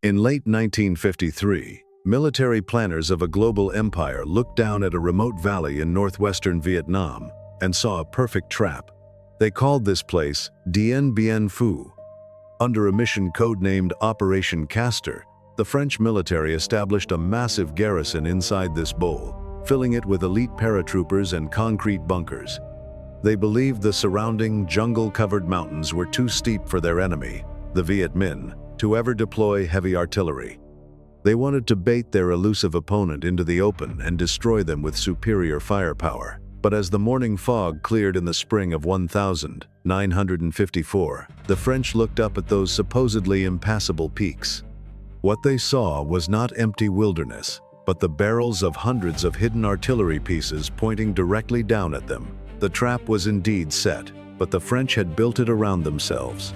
In late 1953, military planners of a global empire looked down at a remote valley in northwestern Vietnam and saw a perfect trap. They called this place Dien Bien Phu. Under a mission codenamed Operation Castor, the French military established a massive garrison inside this bowl, filling it with elite paratroopers and concrete bunkers. They believed the surrounding jungle-covered mountains were too steep for their enemy, the Viet Minh, to ever deploy heavy artillery. They wanted to bait their elusive opponent into the open and destroy them with superior firepower. But as the morning fog cleared in the spring of 1954, the French looked up at those supposedly impassable peaks. What they saw was not empty wilderness, but the barrels of hundreds of hidden artillery pieces pointing directly down at them. The trap was indeed set, but the French had built it around themselves.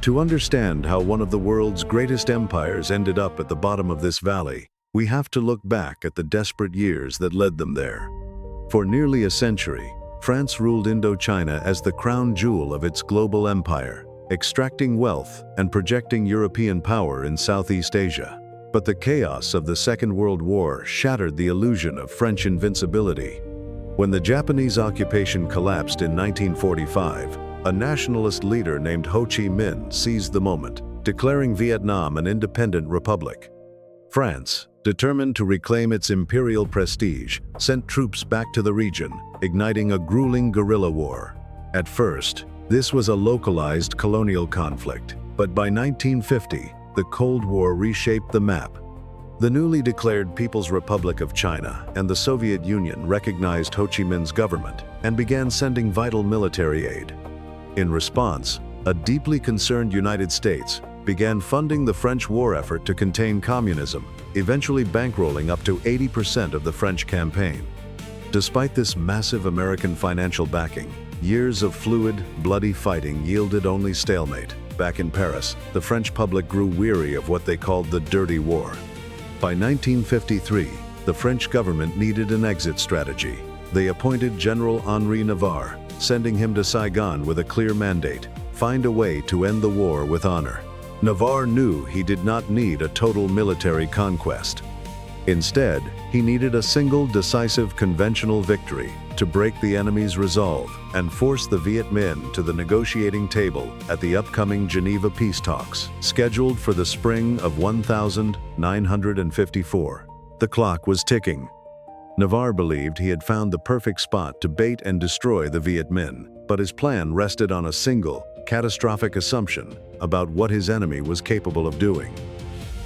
To understand how one of the world's greatest empires ended up at the bottom of this valley, we have to look back at the desperate years that led them there. For nearly a century, France ruled Indochina as the crown jewel of its global empire, extracting wealth and projecting European power in Southeast Asia. But the chaos of the Second World War shattered the illusion of French invincibility. When the Japanese occupation collapsed in 1945, a nationalist leader named Ho Chi Minh seized the moment, declaring Vietnam an independent republic. France, determined to reclaim its imperial prestige, sent troops back to the region, igniting a grueling guerrilla war. At first, this was a localized colonial conflict, but by 1950, the Cold War reshaped the map. The newly declared People's Republic of China and the Soviet Union recognized Ho Chi Minh's government and began sending vital military aid. In response, a deeply concerned United States began funding the French war effort to contain communism, eventually bankrolling up to 80% of the French campaign. Despite this massive American financial backing, years of fluid, bloody fighting yielded only stalemate. Back in Paris, the French public grew weary of what they called the Dirty War. By 1953, the French government needed an exit strategy. They appointed General Henri Navarre, sending him to Saigon with a clear mandate: find a way to end the war with honor. Navarre knew he did not need a total military conquest. Instead, he needed a single decisive conventional victory to break the enemy's resolve and force the Viet Minh to the negotiating table at the upcoming Geneva peace talks, scheduled for the spring of 1954. The clock was ticking. Navarre believed he had found the perfect spot to bait and destroy the Viet Minh, but his plan rested on a single, catastrophic assumption about what his enemy was capable of doing.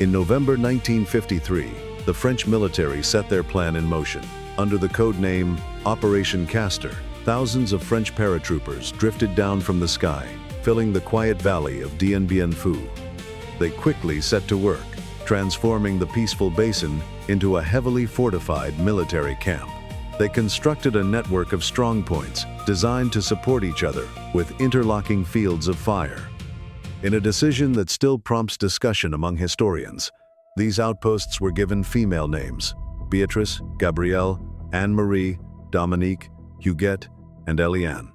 In November 1953, the French military set their plan in motion. Under the code name Operation Castor, thousands of French paratroopers drifted down from the sky, filling the quiet valley of Dien Bien Phu. They quickly set to work, transforming the peaceful basin into a heavily fortified military camp. They constructed a network of strongpoints designed to support each other with interlocking fields of fire. In a decision that still prompts discussion among historians, these outposts were given female names: Beatrice, Gabrielle, Anne-Marie, Dominique, Huguette, and Eliane.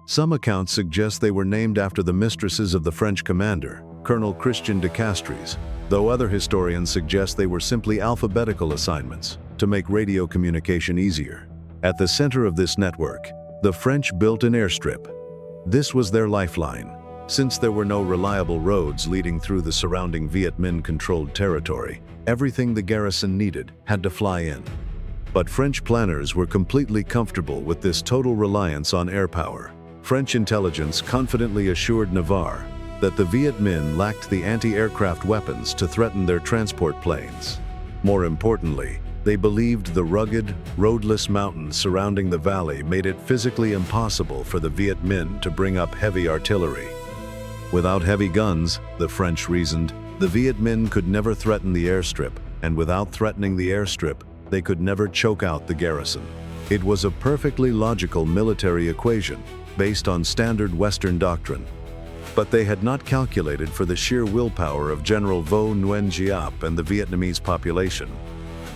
Some accounts suggest they were named after the mistresses of the French commander, Colonel Christian de Castries, though other historians suggest they were simply alphabetical assignments to make radio communication easier. At the center of this network, the French built an airstrip. This was their lifeline, since there were no reliable roads leading through the surrounding Viet Minh-controlled territory. Everything the garrison needed had to fly in. But French planners were completely comfortable with this total reliance on air power. French intelligence confidently assured Navarre that the Viet Minh lacked the anti-aircraft weapons to threaten their transport planes. More importantly, they believed the rugged, roadless mountains surrounding the valley made it physically impossible for the Viet Minh to bring up heavy artillery. Without heavy guns, the French reasoned, the Viet Minh could never threaten the airstrip, and without threatening the airstrip, they could never choke out the garrison. It was a perfectly logical military equation, based on standard Western doctrine. But they had not calculated for the sheer willpower of General Vo Nguyen Giap and the Vietnamese population.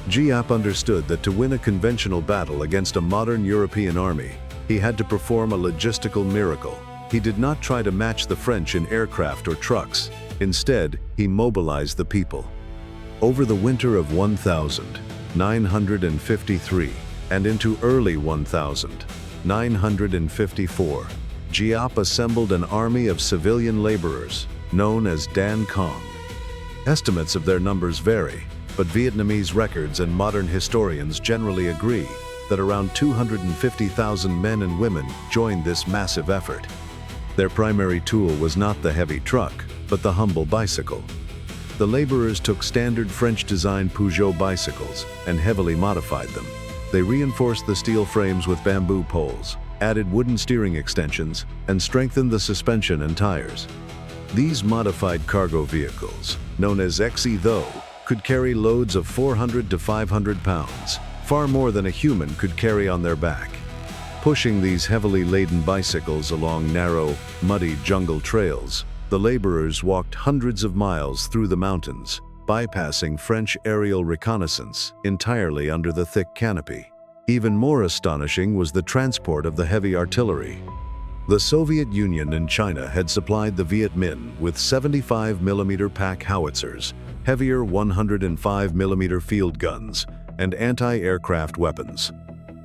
Giap understood that to win a conventional battle against a modern European army, he had to perform a logistical miracle. He did not try to match the French in aircraft or trucks. Instead, he mobilized the people. Over the winter of 1953 and into early 1954, Giap assembled an army of civilian laborers known as Dan Cong. Estimates of their numbers vary, but Vietnamese records and modern historians generally agree that around 250,000 men and women joined this massive effort. Their primary tool was not the heavy truck, but the humble bicycle. The laborers took standard French-designed Peugeot bicycles and heavily modified them. They reinforced the steel frames with bamboo poles, added wooden steering extensions, and strengthened the suspension and tires. These modified cargo vehicles, known as XE, could carry loads of 400 to 500 pounds, far more than a human could carry on their back. Pushing these heavily laden bicycles along narrow, muddy jungle trails, the laborers walked hundreds of miles through the mountains, bypassing French aerial reconnaissance entirely under the thick canopy. Even more astonishing was the transport of the heavy artillery. The Soviet Union and China had supplied the Viet Minh with 75mm pack howitzers, heavier 105mm field guns, and anti-aircraft weapons.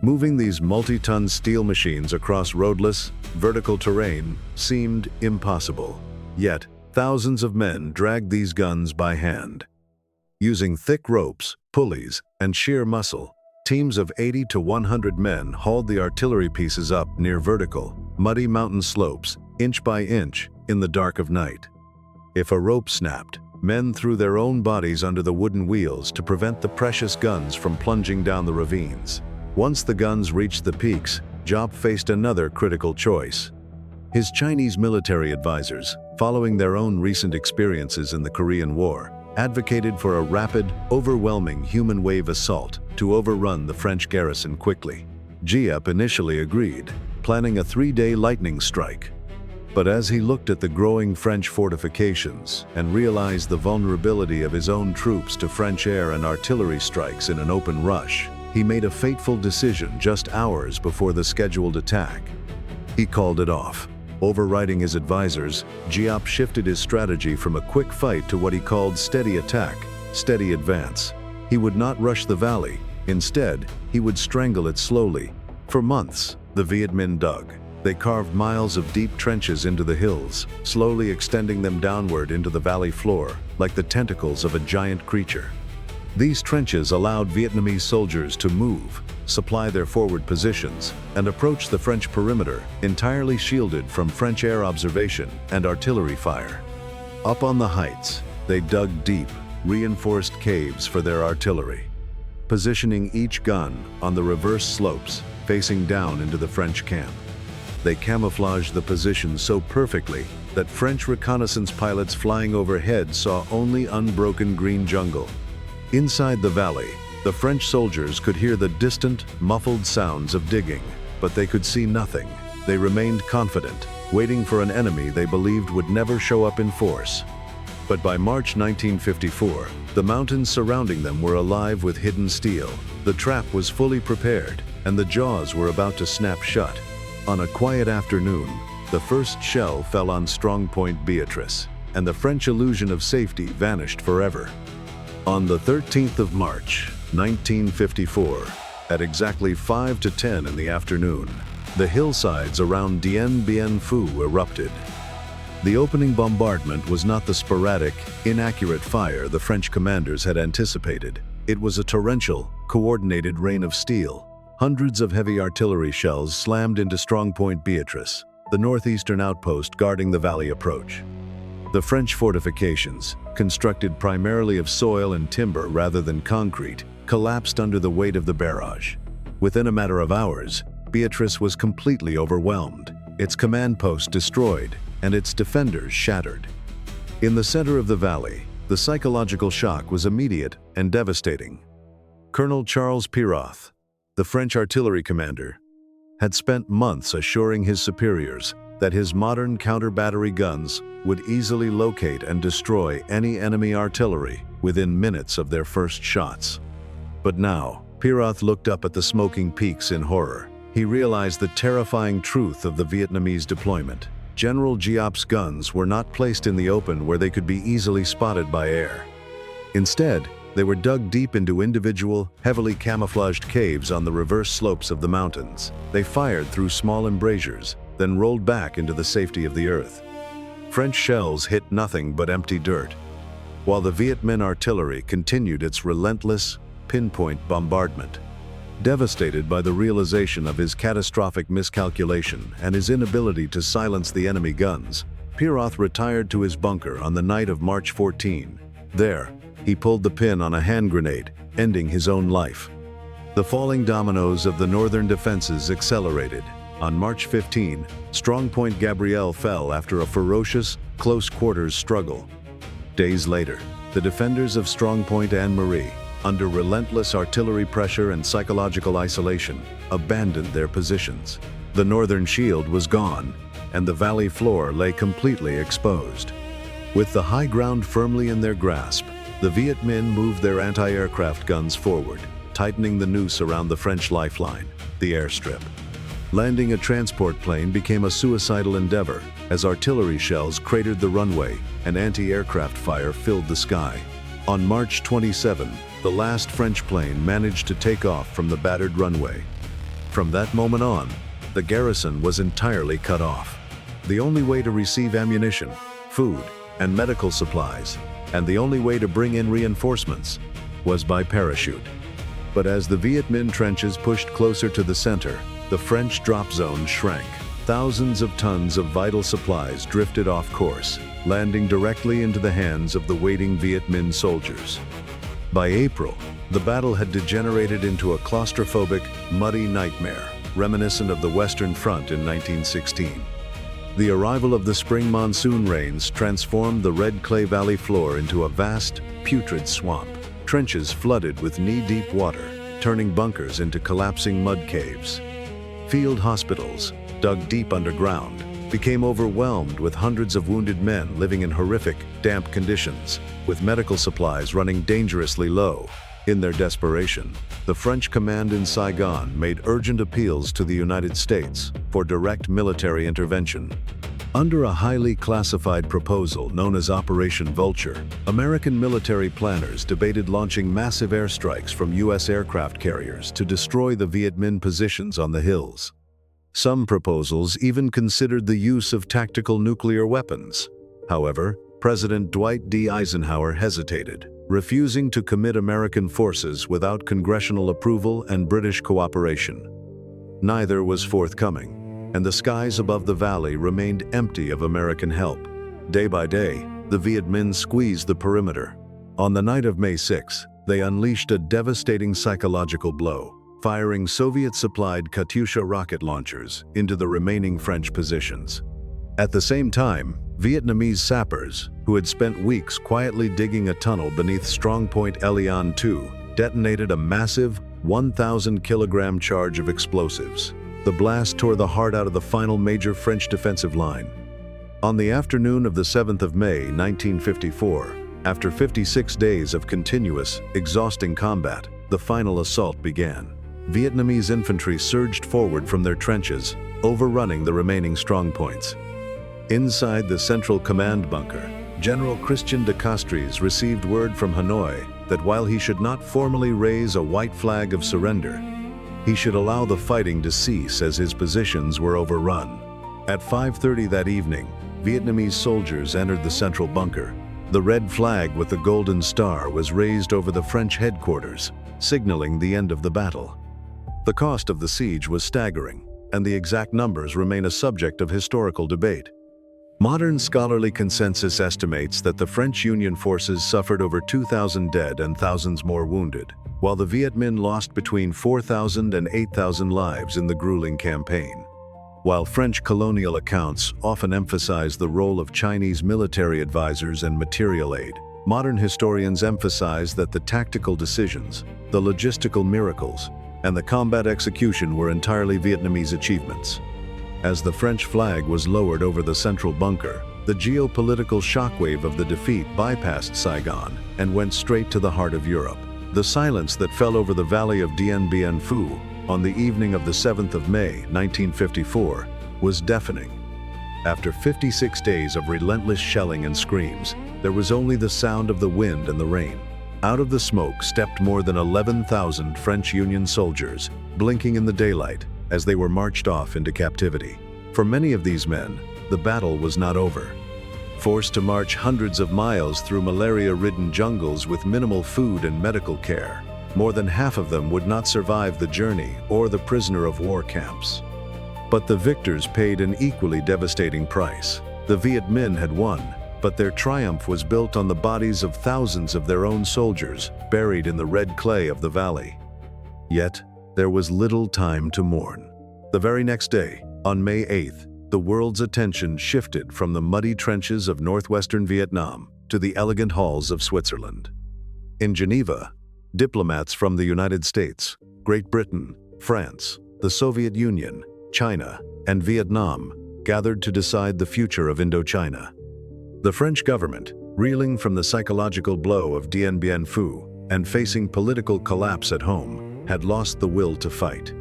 Moving these multi-ton steel machines across roadless, vertical terrain seemed impossible. Yet, thousands of men dragged these guns by hand. Using thick ropes, pulleys, and sheer muscle, teams of 80 to 100 men hauled the artillery pieces up near vertical, muddy mountain slopes, inch by inch, in the dark of night. If a rope snapped, men threw their own bodies under the wooden wheels to prevent the precious guns from plunging down the ravines. Once the guns reached the peaks, Giap faced another critical choice. His Chinese military advisors, following their own recent experiences in the Korean War, advocated for a rapid, overwhelming human wave assault to overrun the French garrison quickly. Giap initially agreed, planning a 3-day lightning strike. But as he looked at the growing French fortifications and realized the vulnerability of his own troops to French air and artillery strikes in an open rush, he made a fateful decision just hours before the scheduled attack. He called it off. Overriding his advisors, Giap shifted his strategy from a quick fight to what he called steady attack, steady advance. He would not rush the valley. Instead, he would strangle it slowly. For months, the Viet Minh dug. They carved miles of deep trenches into the hills, slowly extending them downward into the valley floor, like the tentacles of a giant creature. These trenches allowed Vietnamese soldiers to move, supply their forward positions, and approach the French perimeter, entirely shielded from French air observation and artillery fire. Up on the heights, they dug deep, reinforced caves for their artillery, positioning each gun on the reverse slopes, facing down into the French camp. They camouflaged the position so perfectly that French reconnaissance pilots flying overhead saw only unbroken green jungle. Inside the valley, the French soldiers could hear the distant, muffled sounds of digging, but they could see nothing. They remained confident, waiting for an enemy they believed would never show up in force. But by March 1954, the mountains surrounding them were alive with hidden steel. The trap was fully prepared, and the jaws were about to snap shut. On a quiet afternoon, the first shell fell on Strong Point Beatrice, and the French illusion of safety vanished forever. On the 13th of March, 1954, at exactly 5 to 10 in the afternoon, the hillsides around Dien Bien Phu erupted. The opening bombardment was not the sporadic, inaccurate fire the French commanders had anticipated. It was a torrential, coordinated rain of steel. Hundreds of heavy artillery shells slammed into Strong Point Beatrice, the northeastern outpost guarding the valley approach. The French fortifications, constructed primarily of soil and timber rather than concrete, collapsed under the weight of the barrage. Within a matter of hours, Beatrice was completely overwhelmed, its command post destroyed, and its defenders shattered. In the center of the valley, the psychological shock was immediate and devastating. Colonel Charles Piroth, the French artillery commander, had spent months assuring his superiors that his modern counter-battery guns would easily locate and destroy any enemy artillery within minutes of their first shots. But now, Piroth looked up at the smoking peaks in horror. He realized the terrifying truth of the Vietnamese deployment. General Giap's guns were not placed in the open where they could be easily spotted by air. Instead, they were dug deep into individual, heavily camouflaged caves on the reverse slopes of the mountains. They fired through small embrasures, then rolled back into the safety of the earth. French shells hit nothing but empty dirt, while the Viet Minh artillery continued its relentless, pinpoint bombardment. Devastated by the realization of his catastrophic miscalculation and his inability to silence the enemy guns, Piroth retired to his bunker on the night of March 14. There, he pulled the pin on a hand grenade, ending his own life. The falling dominoes of the northern defenses accelerated. On March 15, Strongpoint Gabriel fell after a ferocious, close-quarters struggle. Days later, the defenders of Strongpoint Anne-Marie, under relentless artillery pressure and psychological isolation, abandoned their positions. The northern shield was gone, and the valley floor lay completely exposed. With the high ground firmly in their grasp, the Viet Minh moved their anti-aircraft guns forward, tightening the noose around the French lifeline, the airstrip. Landing a transport plane became a suicidal endeavor, as artillery shells cratered the runway and anti-aircraft fire filled the sky. On March 27, the last French plane managed to take off from the battered runway. From that moment on, the garrison was entirely cut off. The only way to receive ammunition, food, and medical supplies, and the only way to bring in reinforcements, was by parachute. But as the Viet Minh trenches pushed closer to the center, the French drop zone shrank. Thousands of tons of vital supplies drifted off course, landing directly into the hands of the waiting Viet Minh soldiers. By April, the battle had degenerated into a claustrophobic, muddy nightmare, reminiscent of the Western Front in 1916. The arrival of the spring monsoon rains transformed the Red Clay Valley floor into a vast, putrid swamp. Trenches flooded with knee-deep water, turning bunkers into collapsing mud caves. Field hospitals, dug deep underground, became overwhelmed with hundreds of wounded men living in horrific, damp conditions, with medical supplies running dangerously low. In their desperation, the French command in Saigon made urgent appeals to the United States for direct military intervention. Under a highly classified proposal known as Operation Vulture, American military planners debated launching massive airstrikes from U.S. aircraft carriers to destroy the Viet Minh positions on the hills. Some proposals even considered the use of tactical nuclear weapons. However, President Dwight D. Eisenhower hesitated, refusing to commit American forces without congressional approval and British cooperation. Neither was forthcoming, and the skies above the valley remained empty of American help. Day by day, the Viet Minh squeezed the perimeter. On the night of May 6, they unleashed a devastating psychological blow, firing Soviet-supplied Katyusha rocket launchers into the remaining French positions. At the same time, Vietnamese sappers, who had spent weeks quietly digging a tunnel beneath Strongpoint Elian II, detonated a massive 1,000-kilogram charge of explosives. The blast tore the heart out of the final major French defensive line. On the afternoon of the 7th of May, 1954, after 56 days of continuous, exhausting combat, the final assault began. Vietnamese infantry surged forward from their trenches, overrunning the remaining strongpoints. Inside the Central Command bunker, General Christian de Castries received word from Hanoi that while he should not formally raise a white flag of surrender, he should allow the fighting to cease as his positions were overrun. At 5:30 that evening, Vietnamese soldiers entered the central bunker. The red flag with the golden star was raised over the French headquarters, signaling the end of the battle. The cost of the siege was staggering, and the exact numbers remain a subject of historical debate. Modern scholarly consensus estimates that the French Union forces suffered over 2,000 dead and thousands more wounded, while the Viet Minh lost between 4,000 and 8,000 lives in the grueling campaign. While French colonial accounts often emphasize the role of Chinese military advisors and material aid, modern historians emphasize that the tactical decisions, the logistical miracles, and the combat execution were entirely Vietnamese achievements. As the French flag was lowered over the central bunker, the geopolitical shockwave of the defeat bypassed Saigon and went straight to the heart of Europe. The silence that fell over the valley of Dien Bien Phu on the evening of the 7th of May, 1954, was deafening. After 56 days of relentless shelling and screams, there was only the sound of the wind and the rain. Out of the smoke stepped more than 11,000 French Union soldiers, blinking in the daylight as they were marched off into captivity. For many of these men, the battle was not over. Forced to march hundreds of miles through malaria-ridden jungles with minimal food and medical care, more than half of them would not survive the journey or the prisoner of war camps. But the victors paid an equally devastating price. The Viet Minh had won, but their triumph was built on the bodies of thousands of their own soldiers buried in the red clay of the valley. Yet, there was little time to mourn. The very next day, on May 8th, the world's attention shifted from the muddy trenches of northwestern Vietnam to the elegant halls of Switzerland. In Geneva, diplomats from the United States, Great Britain, France, the Soviet Union, China, and Vietnam gathered to decide the future of Indochina. The French government, reeling from the psychological blow of Dien Bien Phu and facing political collapse at home, had lost the will to fight.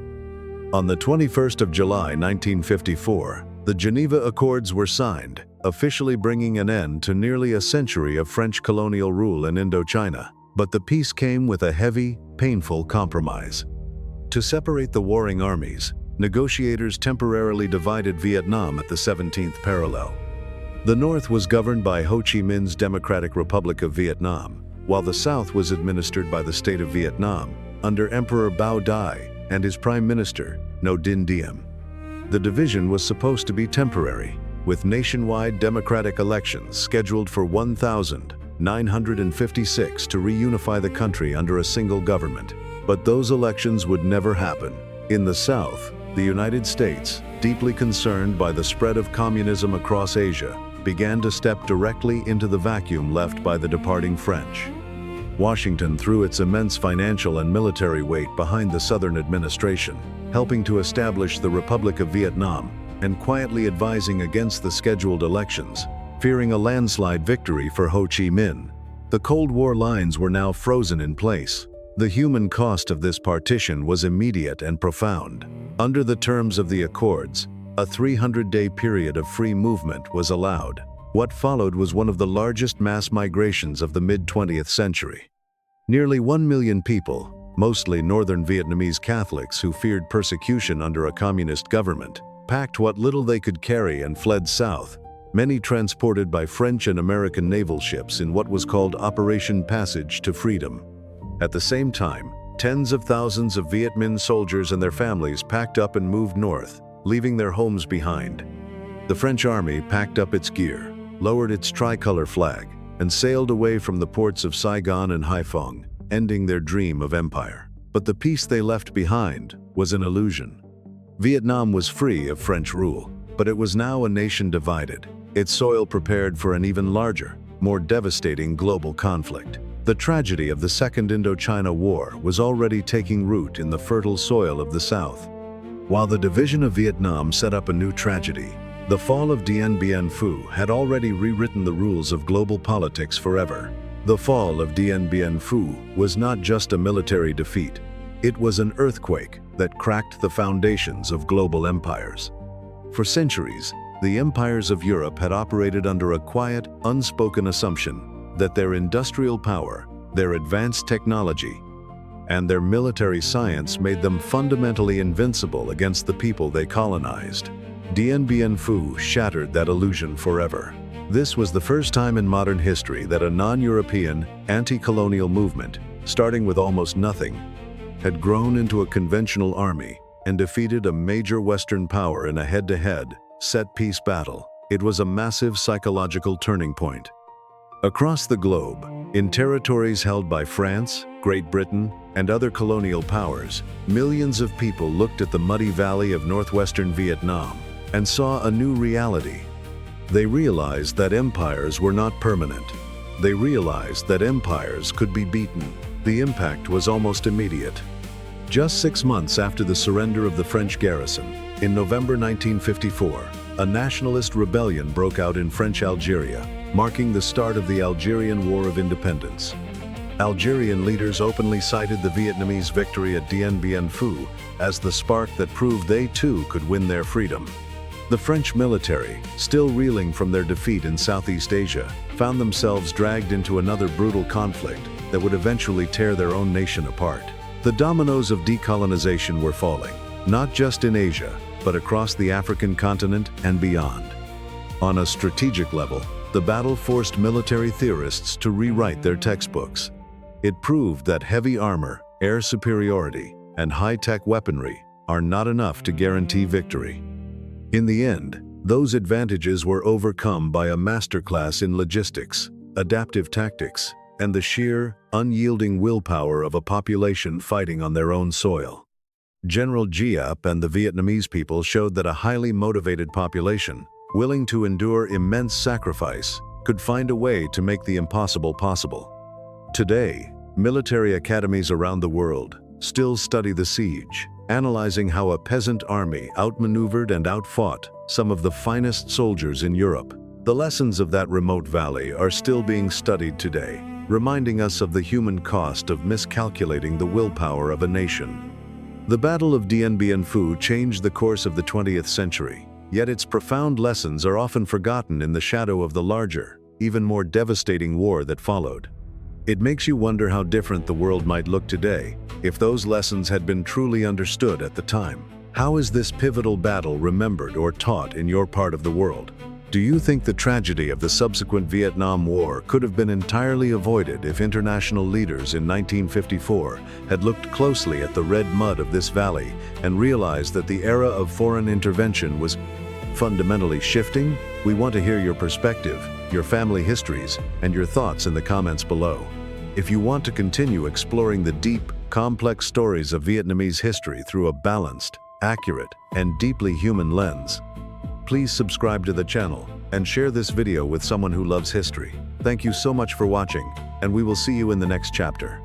On the 21st of July 1954, the Geneva Accords were signed, officially bringing an end to nearly a century of French colonial rule in Indochina. But the peace came with a heavy, painful compromise. To separate the warring armies, negotiators temporarily divided Vietnam at the 17th parallel. The north was governed by Ho Chi Minh's Democratic Republic of Vietnam, while the south was administered by the state of Vietnam under Emperor Bao Dai and his prime minister, Dinh Diem. The division was supposed to be temporary, with nationwide democratic elections scheduled for 1956 to reunify the country under a single government. But those elections would never happen. In the South, the United States, deeply concerned by the spread of communism across Asia, began to step directly into the vacuum left by the departing French. Washington threw its immense financial and military weight behind the Southern administration, helping to establish the Republic of Vietnam and quietly advising against the scheduled elections, fearing a landslide victory for Ho Chi Minh. The Cold War lines were now frozen in place. The human cost of this partition was immediate and profound. Under the terms of the Accords, a 300-day period of free movement was allowed. What followed was one of the largest mass migrations of the mid-20th century. Nearly 1 million people, mostly northern Vietnamese Catholics who feared persecution under a communist government, packed what little they could carry and fled south, many transported by French and American naval ships in what was called Operation Passage to Freedom. At the same time, tens of thousands of Viet Minh soldiers and their families packed up and moved north, leaving their homes behind. The French army packed up its gear, lowered its tricolor flag, and sailed away from the ports of Saigon and Haiphong, ending their dream of empire. But the peace they left behind was an illusion. Vietnam was free of French rule, but it was now a nation divided, its soil prepared for an even larger, more devastating global conflict. The tragedy of the Second Indochina War was already taking root in the fertile soil of the South. While the division of Vietnam set up a new tragedy, the fall of Dien Bien Phu had already rewritten the rules of global politics forever. The fall of Dien Bien Phu was not just a military defeat. It was an earthquake that cracked the foundations of global empires. For centuries, the empires of Europe had operated under a quiet, unspoken assumption that their industrial power, their advanced technology, and their military science made them fundamentally invincible against the people they colonized. Dien Bien Phu shattered that illusion forever. This was the first time in modern history that a non-European, anti-colonial movement, starting with almost nothing, had grown into a conventional army and defeated a major Western power in a head-to-head, set-piece battle. It was a massive psychological turning point. Across the globe, in territories held by France, Great Britain, and other colonial powers, millions of people looked at the muddy valley of northwestern Vietnam and saw a new reality. They realized that empires were not permanent. They realized that empires could be beaten. The impact was almost immediate. Just 6 months after the surrender of the French garrison, in November 1954, a nationalist rebellion broke out in French Algeria, marking the start of the Algerian War of Independence. Algerian leaders openly cited the Vietnamese victory at Dien Bien Phu as the spark that proved they too could win their freedom. The French military, still reeling from their defeat in Southeast Asia, found themselves dragged into another brutal conflict that would eventually tear their own nation apart. The dominoes of decolonization were falling, not just in Asia, but across the African continent and beyond. On a strategic level, the battle forced military theorists to rewrite their textbooks. It proved that heavy armor, air superiority, and high-tech weaponry are not enough to guarantee victory. In the end, those advantages were overcome by a masterclass in logistics, adaptive tactics, and the sheer, unyielding willpower of a population fighting on their own soil. General Giap and the Vietnamese people showed that a highly motivated population, willing to endure immense sacrifice, could find a way to make the impossible possible. Today, military academies around the world still study the siege, analyzing how a peasant army outmaneuvered and outfought some of the finest soldiers in Europe. The lessons of that remote valley are still being studied today, reminding us of the human cost of miscalculating the willpower of a nation. The Battle of Dien Bien Phu changed the course of the 20th century, yet its profound lessons are often forgotten in the shadow of the larger, even more devastating war that followed. It makes you wonder how different the world might look today if those lessons had been truly understood at the time. How is this pivotal battle remembered or taught in your part of the world? Do you think the tragedy of the subsequent Vietnam War could have been entirely avoided if international leaders in 1954 had looked closely at the red mud of this valley and realized that the era of foreign intervention was fundamentally shifting? We want to hear your perspective, your family histories, and your thoughts in the comments below. If you want to continue exploring the deep, complex stories of Vietnamese history through a balanced, accurate, and deeply human lens, please subscribe to the channel and share this video with someone who loves history. Thank you so much for watching, and we will see you in the next chapter.